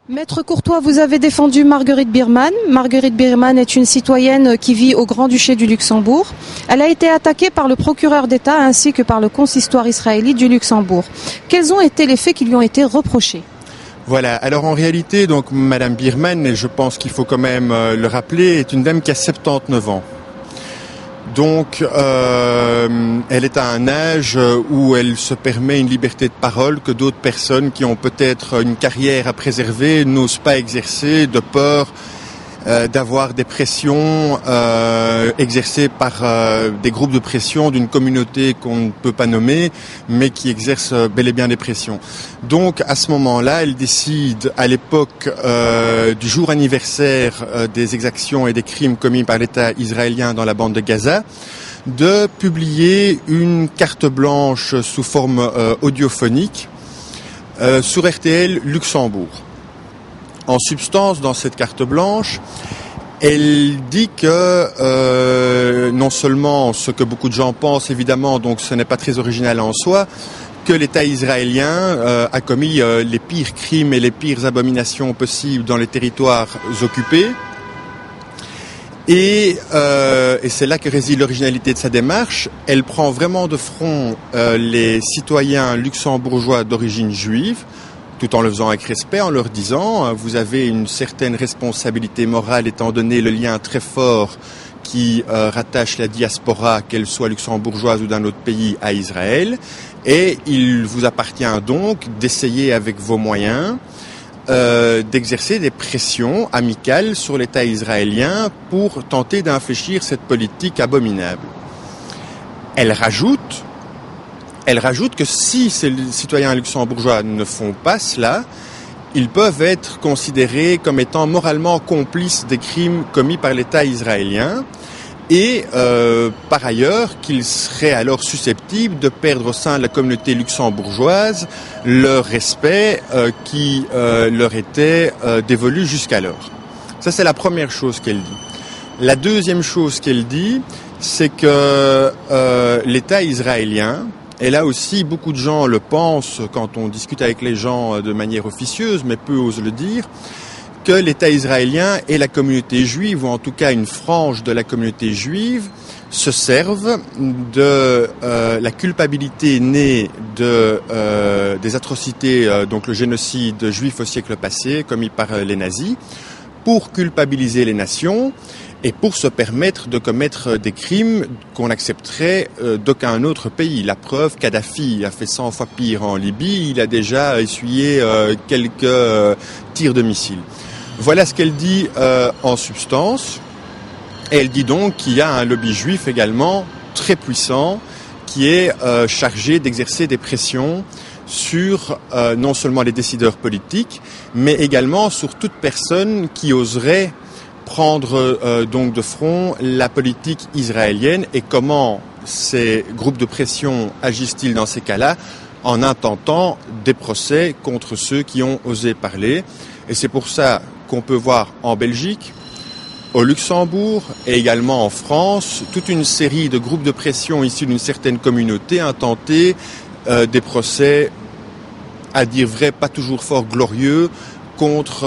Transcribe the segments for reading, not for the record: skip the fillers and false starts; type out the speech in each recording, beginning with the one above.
Maître Courtois, vous avez défendu Marguerite Biermann. Marguerite Biermann est une citoyenne qui vit au Grand-Duché du Luxembourg. Elle a été attaquée par le procureur d'État ainsi que par le consistoire israélite du Luxembourg. Quels ont été les faits qui lui ont été reprochés ? Voilà, alors en réalité, donc Madame Biermann, et je pense qu'il faut quand même le rappeler, est une dame qui a 79 ans. Donc, elle est à un âge où elle se permet une liberté de parole que d'autres personnes qui ont peut-être une carrière à préserver n'osent pas exercer de peur d'avoir des pressions exercées par des groupes de pression d'une communauté qu'on ne peut pas nommer, mais qui exercent bel et bien des pressions. Donc, à ce moment-là, elle décide, à l'époque du jour anniversaire des exactions et des crimes commis par l'État israélien dans la bande de Gaza, de publier une carte blanche sous forme audiophonique sur RTL Luxembourg. En substance, dans cette carte blanche, elle dit que non seulement ce que beaucoup de gens pensent, évidemment, donc ce n'est pas très original en soi, que l'État israélien a commis les pires crimes et les pires abominations possibles dans les territoires occupés. Et c'est là que réside l'originalité de sa démarche. Elle prend vraiment de front les citoyens luxembourgeois d'origine juive, tout en le faisant avec respect, en leur disant vous avez une certaine responsabilité morale étant donné le lien très fort qui rattache la diaspora, qu'elle soit luxembourgeoise ou d'un autre pays, à Israël, et il vous appartient donc d'essayer avec vos moyens d'exercer des pressions amicales sur l'État israélien pour tenter d'infléchir cette politique abominable. Elle rajoute que si ces citoyens luxembourgeois ne font pas cela, ils peuvent être considérés comme étant moralement complices des crimes commis par l'État israélien et par ailleurs qu'ils seraient alors susceptibles de perdre au sein de la communauté luxembourgeoise leur respect qui leur était dévolu jusqu'alors. Ça, c'est la première chose qu'elle dit. La deuxième chose qu'elle dit, c'est que l'État israélien, et là aussi, beaucoup de gens le pensent quand on discute avec les gens de manière officieuse, mais peu osent le dire, que l'État israélien et la communauté juive, ou en tout cas une frange de la communauté juive, se servent de la culpabilité née des atrocités, donc le génocide juif au siècle passé, commis par les nazis, pour culpabiliser les nations et pour se permettre de commettre des crimes qu'on accepterait d'aucun autre pays. La preuve, Kadhafi a fait 100 fois pire en Libye, il a déjà essuyé quelques tirs de missiles. Voilà ce qu'elle dit en substance. Et elle dit donc qu'il y a un lobby juif également très puissant qui est chargé d'exercer des pressions sur non seulement les décideurs politiques, mais également sur toute personne qui oserait prendre donc de front la politique israélienne. Et comment ces groupes de pression agissent-ils dans ces cas-là? En intentant des procès contre ceux qui ont osé parler. Et c'est pour ça qu'on peut voir en Belgique, au Luxembourg et également en France, toute une série de groupes de pression issus d'une certaine communauté intenter des procès, à dire vrai, pas toujours fort glorieux, contre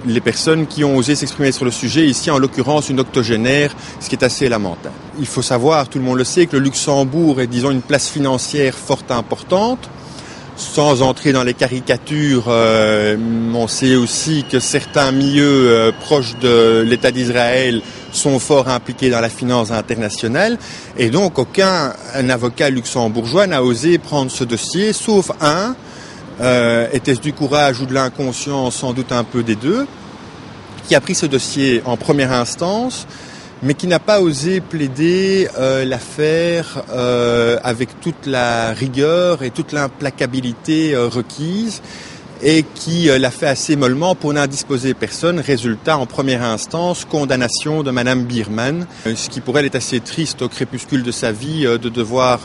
les personnes qui ont osé s'exprimer sur le sujet, ici en l'occurrence une octogénaire, ce qui est assez lamentable. Il faut savoir, tout le monde le sait, que le Luxembourg est, disons, une place financière forte et importante. Sans entrer dans les caricatures, on sait aussi que certains milieux proches de l'État d'Israël sont fort impliqués dans la finance internationale. Et donc aucun avocat luxembourgeois n'a osé prendre ce dossier, sauf un. Était-ce du courage ou de l'inconscience, sans doute un peu des deux, qui a pris ce dossier en première instance, mais qui n'a pas osé plaider l'affaire avec toute la rigueur et toute l'implacabilité requise, et qui l'a fait assez mollement pour n'indisposer personne. Résultat, en première instance, condamnation de Madame Biermann, ce qui pour elle est assez triste au crépuscule de sa vie de devoir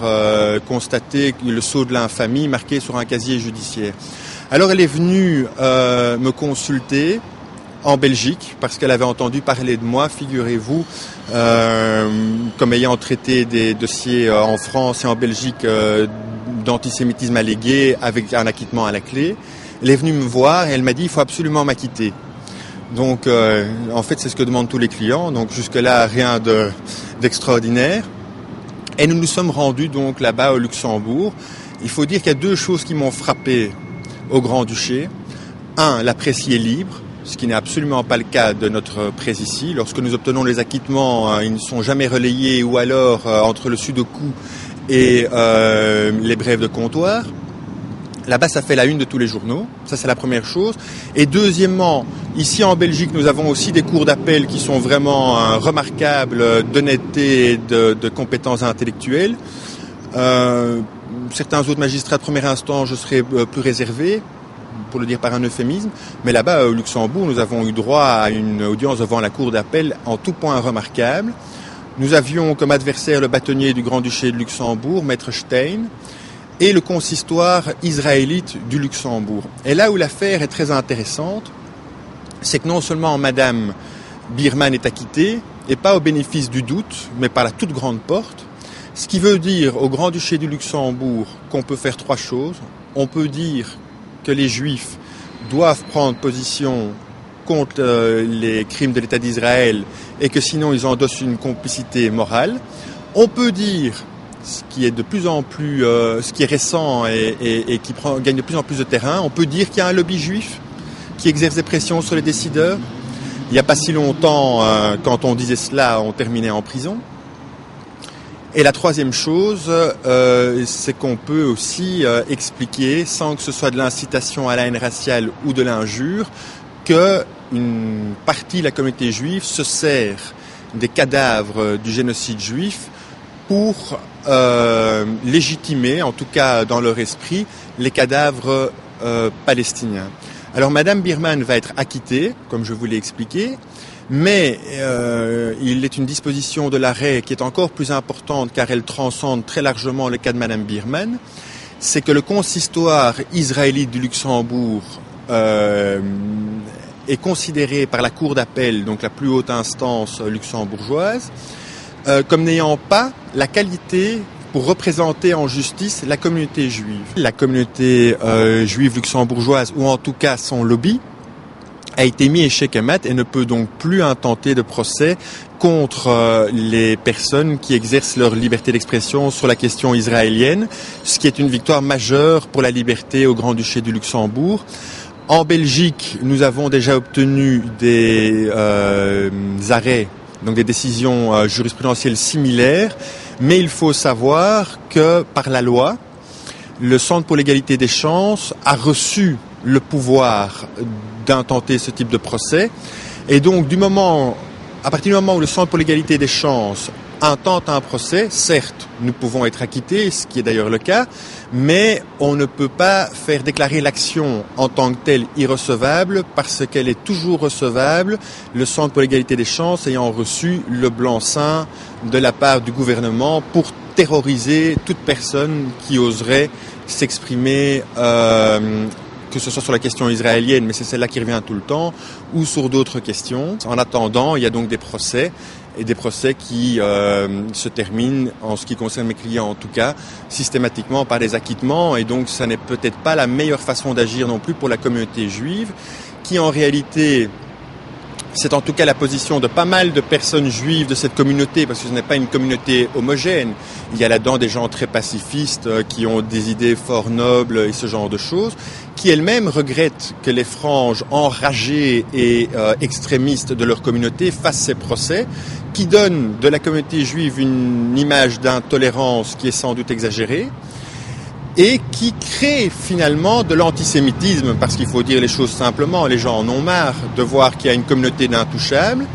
constater le sceau de l'infamie marqué sur un casier judiciaire. Alors elle est venue me consulter en Belgique, parce qu'elle avait entendu parler de moi, figurez-vous, comme ayant traité des dossiers en France et en Belgique d'antisémitisme allégué avec un acquittement à la clé. Elle est venue me voir et elle m'a dit, il faut absolument m'acquitter. Donc, en fait, c'est ce que demandent tous les clients. Donc, jusque-là, rien d'extraordinaire. Et nous nous sommes rendus donc là-bas au Luxembourg. Il faut dire qu'il y a deux choses qui m'ont frappé au Grand-Duché. Un, la presse y est libre, ce qui n'est absolument pas le cas de notre presse ici. Lorsque nous obtenons les acquittements, ils ne sont jamais relayés ou alors entre le sudoku et les brèves de comptoir. Là-bas, ça fait la une de tous les journaux. Ça, c'est la première chose. Et deuxièmement, ici en Belgique, nous avons aussi des cours d'appel qui sont vraiment remarquables d'honnêteté et de compétences intellectuelles. Certains autres magistrats de première instance, je serais plus réservé, pour le dire par un euphémisme. Mais là-bas, au Luxembourg, nous avons eu droit à une audience devant la cour d'appel en tout point remarquable. Nous avions comme adversaire le bâtonnier du Grand-Duché de Luxembourg, Maître Stein, et le consistoire israélite du Luxembourg. Et là où l'affaire est très intéressante, c'est que non seulement Madame Biermann est acquittée, et pas au bénéfice du doute, mais par la toute grande porte, ce qui veut dire au Grand-Duché du Luxembourg qu'on peut faire trois choses. On peut dire que les Juifs doivent prendre position contre les crimes de l'État d'Israël et que sinon ils endossent une complicité morale. On peut dire, ce qui est de plus en plus, ce qui est récent et qui gagne de plus en plus de terrain, on peut dire qu'il y a un lobby juif qui exerce des pressions sur les décideurs. Il n'y a pas si longtemps, quand on disait cela, on terminait en prison. Et la troisième chose, c'est qu'on peut aussi expliquer, sans que ce soit de l'incitation à la haine raciale ou de l'injure, qu'une partie de la communauté juive se sert des cadavres du génocide juif pour légitimer, en tout cas dans leur esprit, les cadavres palestiniens. Alors Madame Biermann va être acquittée, comme je vous l'ai expliqué, mais il est une disposition de l'arrêt qui est encore plus importante car elle transcende très largement le cas de Madame Biermann, c'est que le consistoire israélite du Luxembourg est considéré par la cour d'appel, donc la plus haute instance luxembourgeoise, comme n'ayant pas la qualité pour représenter en justice la communauté juive. La communauté juive luxembourgeoise, ou en tout cas son lobby, a été mis échec et mat et ne peut donc plus intenter de procès contre les personnes qui exercent leur liberté d'expression sur la question israélienne, ce qui est une victoire majeure pour la liberté au Grand-Duché du Luxembourg. En Belgique, nous avons déjà obtenu des arrêts, donc des décisions jurisprudentielles similaires, mais il faut savoir que par la loi, le Centre pour l'égalité des chances a reçu le pouvoir d'intenter ce type de procès. Et donc, à partir du moment où le Centre pour l'égalité des chances intente un procès, certes, nous pouvons être acquittés, ce qui est d'ailleurs le cas, mais on ne peut pas faire déclarer l'action en tant que telle irrecevable parce qu'elle est toujours recevable, le Centre pour l'égalité des chances ayant reçu le blanc-seing de la part du gouvernement pour terroriser toute personne qui oserait s'exprimer que ce soit sur la question israélienne, mais c'est celle-là qui revient tout le temps, ou sur d'autres questions. En attendant, il y a donc des procès, et des procès qui se terminent, en ce qui concerne mes clients en tout cas, systématiquement par des acquittements, et donc ça n'est peut-être pas la meilleure façon d'agir non plus pour la communauté juive, qui en réalité, c'est en tout cas la position de pas mal de personnes juives de cette communauté, parce que ce n'est pas une communauté homogène. Il y a là-dedans des gens très pacifistes qui ont des idées fort nobles et ce genre de choses, qui elles-mêmes regrettent que les franges enragées et extrémistes de leur communauté fassent ces procès, qui donnent de la communauté juive une image d'intolérance qui est sans doute exagérée, et qui crée finalement de l'antisémitisme, parce qu'il faut dire les choses simplement, les gens en ont marre de voir qu'il y a une communauté d'intouchables.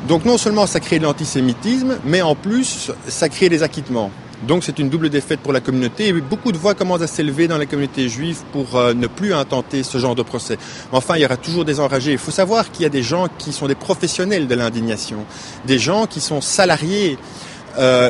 Donc non seulement ça crée de l'antisémitisme, mais en plus ça crée des acquittements. Donc c'est une double défaite pour la communauté, et beaucoup de voix commencent à s'élever dans la communauté juive pour ne plus intenter ce genre de procès. Enfin, il y aura toujours des enragés. Il faut savoir qu'il y a des gens qui sont des professionnels de l'indignation, des gens qui sont salariés,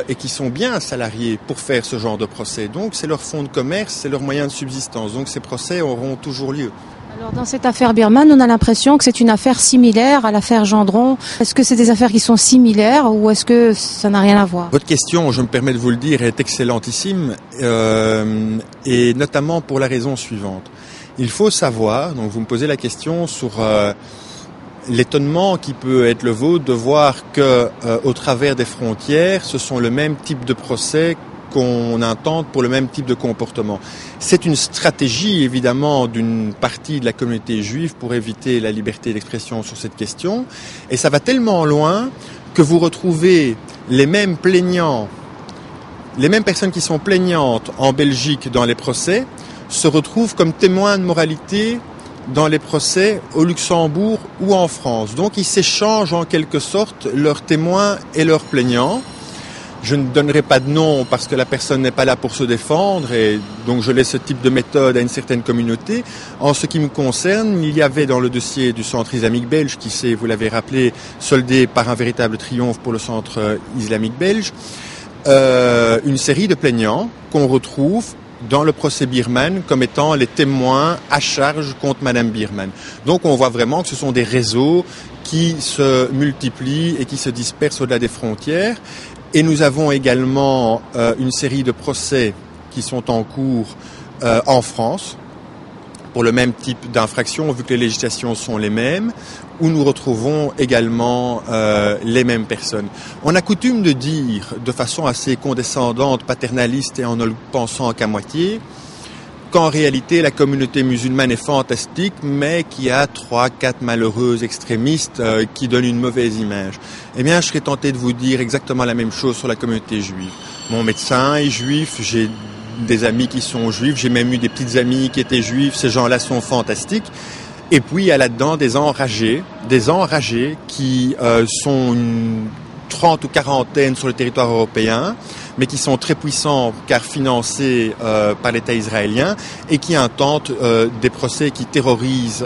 et qui sont bien salariés pour faire ce genre de procès. Donc c'est leur fonds de commerce, c'est leur moyen de subsistance. Donc ces procès auront toujours lieu. Alors dans cette affaire Biermann, on a l'impression que c'est une affaire similaire à l'affaire Gendron. Est-ce que c'est des affaires qui sont similaires ou est-ce que ça n'a rien à voir? Votre question, je me permets de vous le dire, est excellentissime, et notamment pour la raison suivante. Il faut savoir, donc vous me posez la question sur l'étonnement qui peut être le vôtre de voir que, au travers des frontières, ce sont le même type de procès qu'on intente pour le même type de comportement. C'est une stratégie, évidemment, d'une partie de la communauté juive pour éviter la liberté d'expression sur cette question. Et ça va tellement loin que vous retrouvez les mêmes plaignants, les mêmes personnes qui sont plaignantes en Belgique dans les procès, se retrouvent comme témoins de moralité dans les procès au Luxembourg ou en France. Donc ils s'échangent en quelque sorte leurs témoins et leurs plaignants. Je ne donnerai pas de nom parce que la personne n'est pas là pour se défendre et donc je laisse ce type de méthode à une certaine communauté. En ce qui me concerne, il y avait dans le dossier du Centre islamique belge, qui s'est, vous l'avez rappelé, soldé par un véritable triomphe pour le Centre islamique belge, une série de plaignants qu'on retrouve dans le procès Birman comme étant les témoins à charge contre Madame Birman. Donc on voit vraiment que ce sont des réseaux qui se multiplient et qui se dispersent au-delà des frontières. Et nous avons également une série de procès qui sont en cours en France pour le même type d'infraction, vu que les législations sont les mêmes, où nous retrouvons également les mêmes personnes. On a coutume de dire, de façon assez condescendante, paternaliste et en ne le pensant qu'à moitié, qu'en réalité la communauté musulmane est fantastique, mais qu'il y a 3-4 malheureux extrémistes qui donnent une mauvaise image. Eh bien, je serais tenté de vous dire exactement la même chose sur la communauté juive. Mon médecin est juif, j'ai des amis qui sont juifs, j'ai même eu des petites amies qui étaient juifs, ces gens-là sont fantastiques. Et puis il y a là-dedans des enragés qui sont une 30 ou quarantaine sur le territoire européen, mais qui sont très puissants car financés par l'État israélien et qui intentent des procès qui terrorisent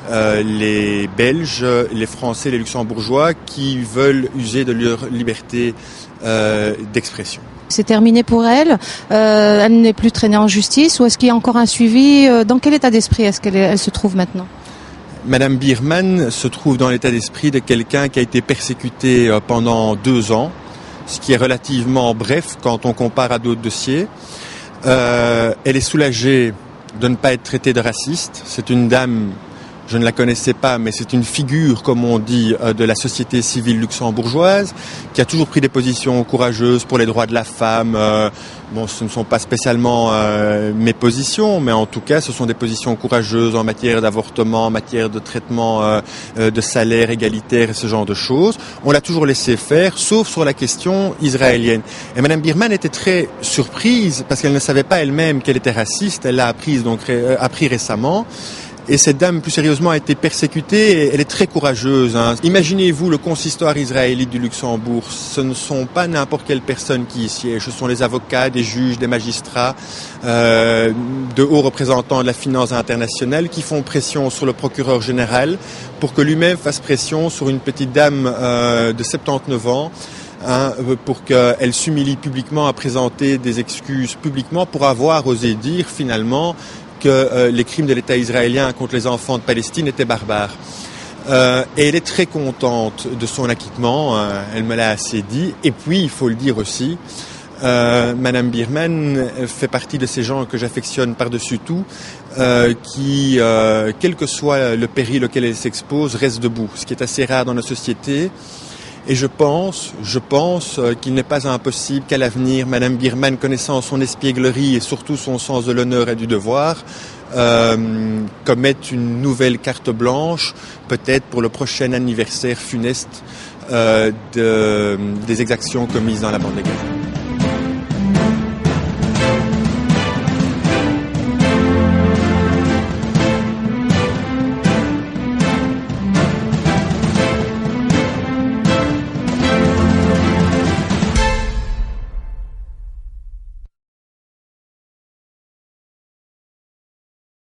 les Belges, les Français, les Luxembourgeois qui veulent user de leur liberté d'expression. C'est terminé pour elle. Elle n'est plus traînée en justice ou est-ce qu'il y a encore un suivi? Dans quel état d'esprit est-ce qu'elle se trouve maintenant? Madame Birman se trouve dans l'état d'esprit de quelqu'un qui a été persécuté pendant 2 ans, ce qui est relativement bref quand on compare à d'autres dossiers. Elle est soulagée de ne pas être traitée de raciste. C'est une dame, je ne la connaissais pas, mais c'est une figure, comme on dit, de la société civile luxembourgeoise, qui a toujours pris des positions courageuses pour les droits de la femme. Bon, ce ne sont pas spécialement mes positions, mais en tout cas, ce sont des positions courageuses en matière d'avortement, en matière de traitement de salaire égalitaire et ce genre de choses. On l'a toujours laissé faire, sauf sur la question israélienne. Et Madame Birman était très surprise, parce qu'elle ne savait pas elle-même qu'elle était raciste. Elle l'a appris récemment. Et cette dame, plus sérieusement, a été persécutée et elle est très courageuse. Imaginez-vous le consistoire israélite du Luxembourg. Ce ne sont pas n'importe quelle personne qui y siège. Ce sont les avocats, des juges, des magistrats, de hauts représentants de la finance internationale qui font pression sur le procureur général pour que lui-même fasse pression sur une petite dame de 79 ans. Pour qu'elle s'humilie publiquement à présenter des excuses publiquement pour avoir osé dire finalement que les crimes de l'État israélien contre les enfants de Palestine étaient barbares. Et elle est très contente de son acquittement, elle me l'a assez dit. Et puis, il faut le dire aussi, Madame Birman fait partie de ces gens que j'affectionne par-dessus tout, qui, quel que soit le péril auquel elle s'expose, reste debout, ce qui est assez rare dans nos sociétés. Et je pense qu'il n'est pas impossible qu'à l'avenir, Madame Birman, connaissant son espièglerie et surtout son sens de l'honneur et du devoir, commette une nouvelle carte blanche, peut-être pour le prochain anniversaire funeste des exactions commises dans la bande de Gaza.